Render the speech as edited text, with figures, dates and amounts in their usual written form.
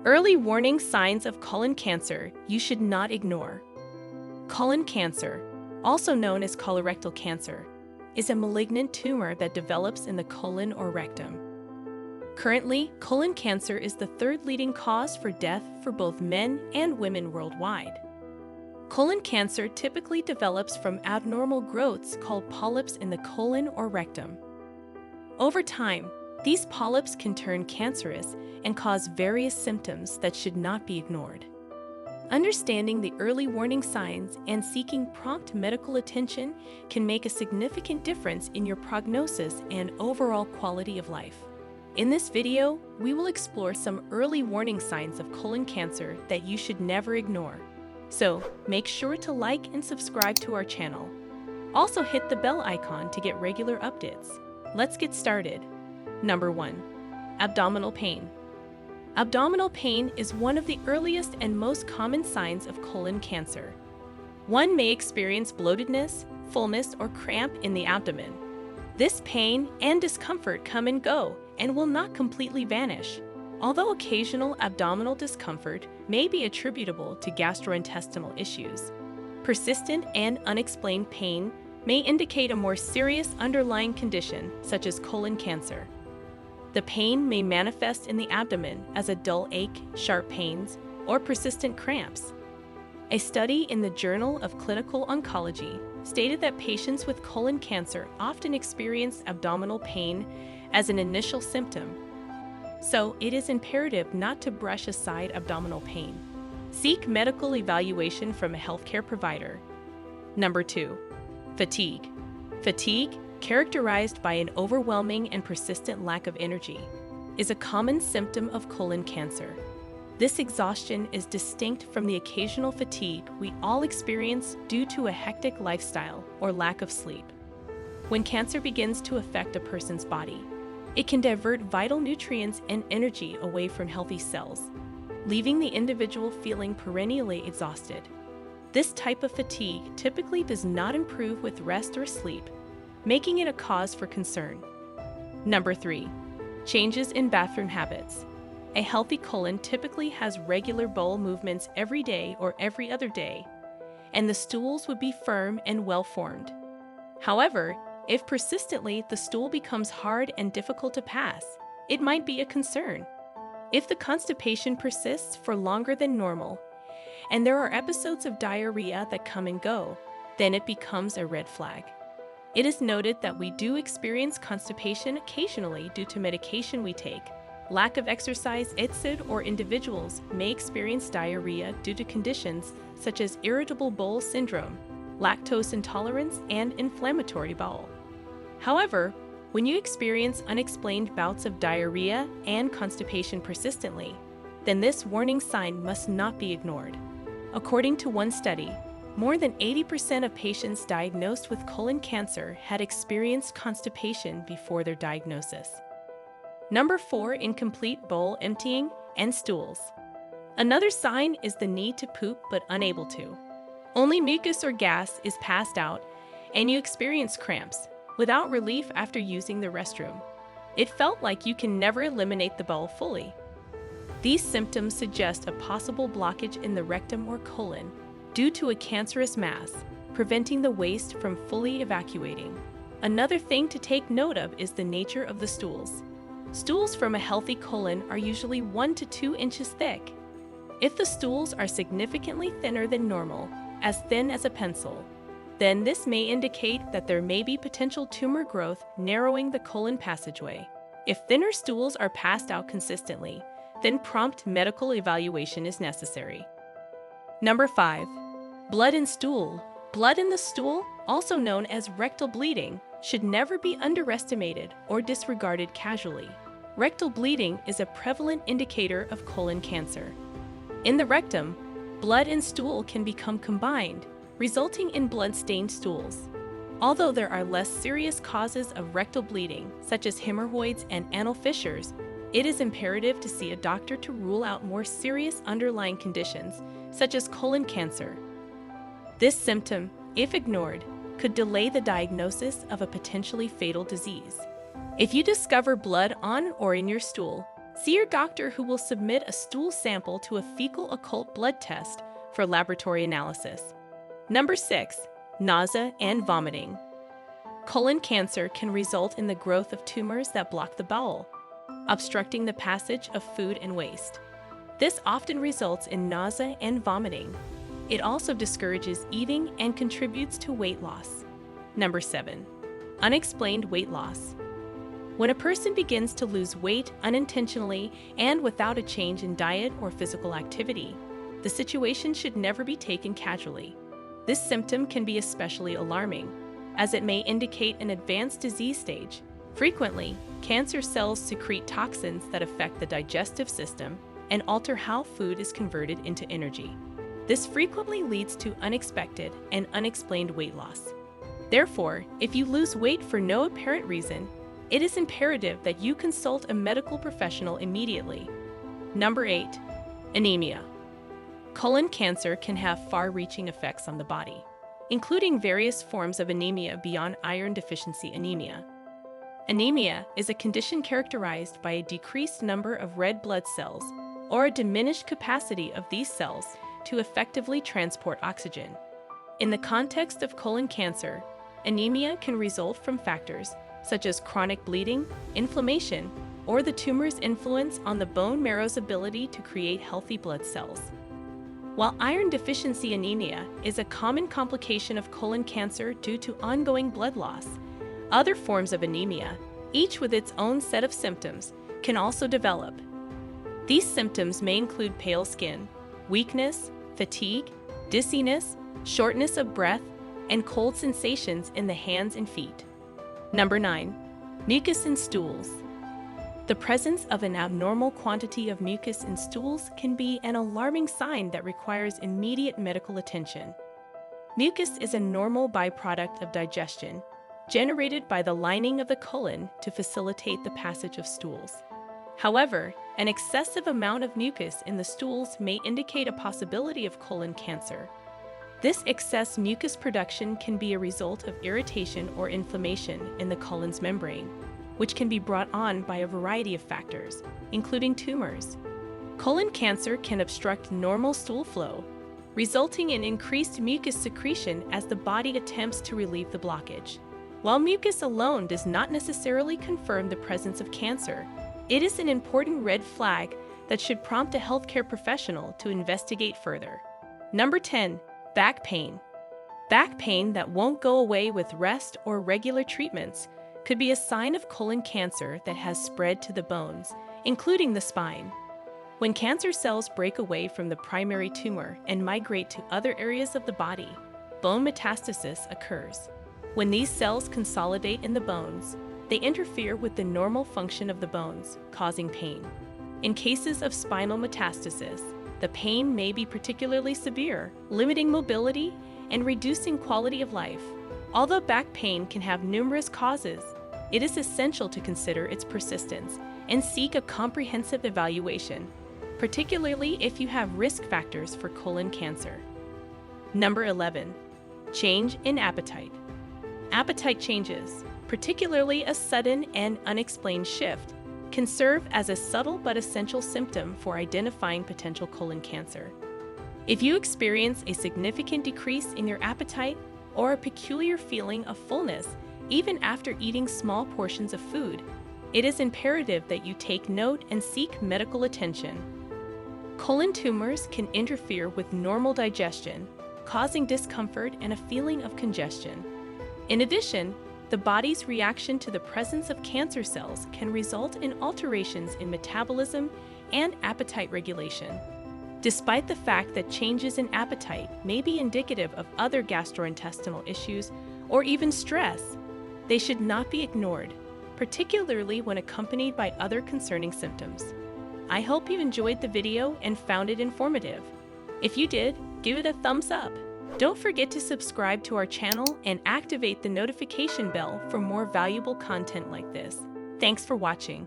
Early warning signs of colon cancer you should not ignore. Colon cancer, also known as colorectal cancer, is a malignant tumor that develops in the colon or rectum. Currently, colon cancer is the third leading cause for death for both men and women worldwide. Colon cancer typically develops from abnormal growths called polyps in the colon or rectum. Over time, these polyps can turn cancerous and cause various symptoms that should not be ignored. Understanding the early warning signs and seeking prompt medical attention can make a significant difference in your prognosis and overall quality of life. In this video, we will explore some early warning signs of colon cancer that you should never ignore. So, make sure to like and subscribe to our channel. Also hit the bell icon to get regular updates. Let's get started. Number 1. Abdominal pain. Abdominal pain is one of the earliest and most common signs of colon cancer. One may experience bloatedness, fullness, or cramp in the abdomen. This pain and discomfort come and go and will not completely vanish. Although occasional abdominal discomfort may be attributable to gastrointestinal issues, persistent and unexplained pain may indicate a more serious underlying condition such as colon cancer. The pain may manifest in the abdomen as a dull ache, sharp pains, or persistent cramps. A study in the Journal of Clinical Oncology stated that patients with colon cancer often experience abdominal pain as an initial symptom. So, it is imperative not to brush aside abdominal pain. Seek medical evaluation from a healthcare provider. Number 2. Fatigue. Fatigue, characterized by an overwhelming and persistent lack of energy, is a common symptom of colon cancer. This exhaustion is distinct from the occasional fatigue we all experience due to a hectic lifestyle or lack of sleep. When cancer begins to affect a person's body, it can divert vital nutrients and energy away from healthy cells, leaving the individual feeling perennially exhausted. This type of fatigue typically does not improve with rest or sleep, making it a cause for concern. Number 3. Changes in bathroom habits. A healthy colon typically has regular bowel movements every day or every other day, and the stools would be firm and well-formed. However, if persistently the stool becomes hard and difficult to pass, it might be a concern. If the constipation persists for longer than normal, and there are episodes of diarrhea that come and go, then it becomes a red flag. It is noted that we do experience constipation occasionally due to medication we take, lack of exercise, etc., or individuals may experience diarrhea due to conditions such as irritable bowel syndrome, lactose intolerance, and inflammatory bowel. However, when you experience unexplained bouts of diarrhea and constipation persistently, then this warning sign must not be ignored. According to one study, more than 80% of patients diagnosed with colon cancer had experienced constipation before their diagnosis. Number 4. Incomplete bowel emptying and stools. Another sign is the need to poop but unable to. Only mucus or gas is passed out, and you experience cramps, without relief after using the restroom. It felt like you can never eliminate the bowel fully. These symptoms suggest a possible blockage in the rectum or colon due to a cancerous mass, preventing the waste from fully evacuating. Another thing to take note of is the nature of the stools. Stools from a healthy colon are usually 1 to 2 inches thick. If the stools are significantly thinner than normal, as thin as a pencil, then this may indicate that there may be potential tumor growth narrowing the colon passageway. If thinner stools are passed out consistently, then prompt medical evaluation is necessary. Number 5. Blood in stool. Blood in the stool, also known as rectal bleeding, should never be underestimated or disregarded casually. Rectal bleeding is a prevalent indicator of colon cancer. In the rectum, blood and stool can become combined, resulting in blood-stained stools. Although there are less serious causes of rectal bleeding, such as hemorrhoids and anal fissures, it is imperative to see a doctor to rule out more serious underlying conditions, such as colon cancer. This symptom, if ignored, could delay the diagnosis of a potentially fatal disease. If you discover blood on or in your stool, See your doctor, who will submit a stool sample to a fecal occult blood test for laboratory analysis. Number 6. Nausea and vomiting. Colon cancer can result in the growth of tumors that block the bowel, obstructing the passage of food and waste. This often results in nausea and vomiting. It also discourages eating and contributes to weight loss. Number 7. Unexplained weight loss. When a person begins to lose weight unintentionally and without a change in diet or physical activity, the situation should never be taken casually. This symptom can be especially alarming, as it may indicate an advanced disease stage. Frequently, cancer cells secrete toxins that affect the digestive system and alter how food is converted into energy. This frequently leads to unexpected and unexplained weight loss. Therefore, if you lose weight for no apparent reason, it is imperative that you consult a medical professional immediately. Number 8. Anemia. Colon cancer can have far-reaching effects on the body, including various forms of anemia beyond iron deficiency anemia. Anemia is a condition characterized by a decreased number of red blood cells or a diminished capacity of these cells to effectively transport oxygen. In the context of colon cancer, anemia can result from factors such as chronic bleeding, inflammation, or the tumor's influence on the bone marrow's ability to create healthy blood cells. While iron deficiency anemia is a common complication of colon cancer due to ongoing blood loss, other forms of anemia, each with its own set of symptoms, can also develop. These symptoms may include pale skin, weakness, fatigue, dizziness, shortness of breath, and cold sensations in the hands and feet. Number 9. Mucus and stools. The presence of an abnormal quantity of mucus in stools can be an alarming sign that requires immediate medical attention. Mucus is a normal byproduct of digestion, generated by the lining of the colon to facilitate the passage of stools. However, an excessive amount of mucus in the stools may indicate a possibility of colon cancer. This excess mucus production can be a result of irritation or inflammation in the colon's membrane, which can be brought on by a variety of factors, including tumors. Colon cancer can obstruct normal stool flow, resulting in increased mucus secretion as the body attempts to relieve the blockage. While mucus alone does not necessarily confirm the presence of cancer, it is an important red flag that should prompt a healthcare professional to investigate further. Number 10. Back pain. Back pain that won't go away with rest or regular treatments could be a sign of colon cancer that has spread to the bones, including the spine. When cancer cells break away from the primary tumor and migrate to other areas of the body, bone metastasis occurs. When these cells consolidate in the bones, they interfere with the normal function of the bones, causing pain. In cases of spinal metastasis, the pain may be particularly severe, limiting mobility and reducing quality of life. Although back pain can have numerous causes, it is essential to consider its persistence and seek a comprehensive evaluation, particularly if you have risk factors for colon cancer. Number 11. Change in appetite. Appetite changes, particularly a sudden and unexplained shift, can serve as a subtle but essential symptom for identifying potential colon cancer. If you experience a significant decrease in your appetite or a peculiar feeling of fullness even after eating small portions of food, it is imperative that you take note and seek medical attention. Colon tumors can interfere with normal digestion, causing discomfort and a feeling of congestion. In addition, the body's reaction to the presence of cancer cells can result in alterations in metabolism and appetite regulation. Despite the fact that changes in appetite may be indicative of other gastrointestinal issues or even stress, they should not be ignored, particularly when accompanied by other concerning symptoms. I hope you enjoyed the video and found it informative. If you did, give it a thumbs up. Don't forget to subscribe to our channel and activate the notification bell for more valuable content like this. Thanks for watching.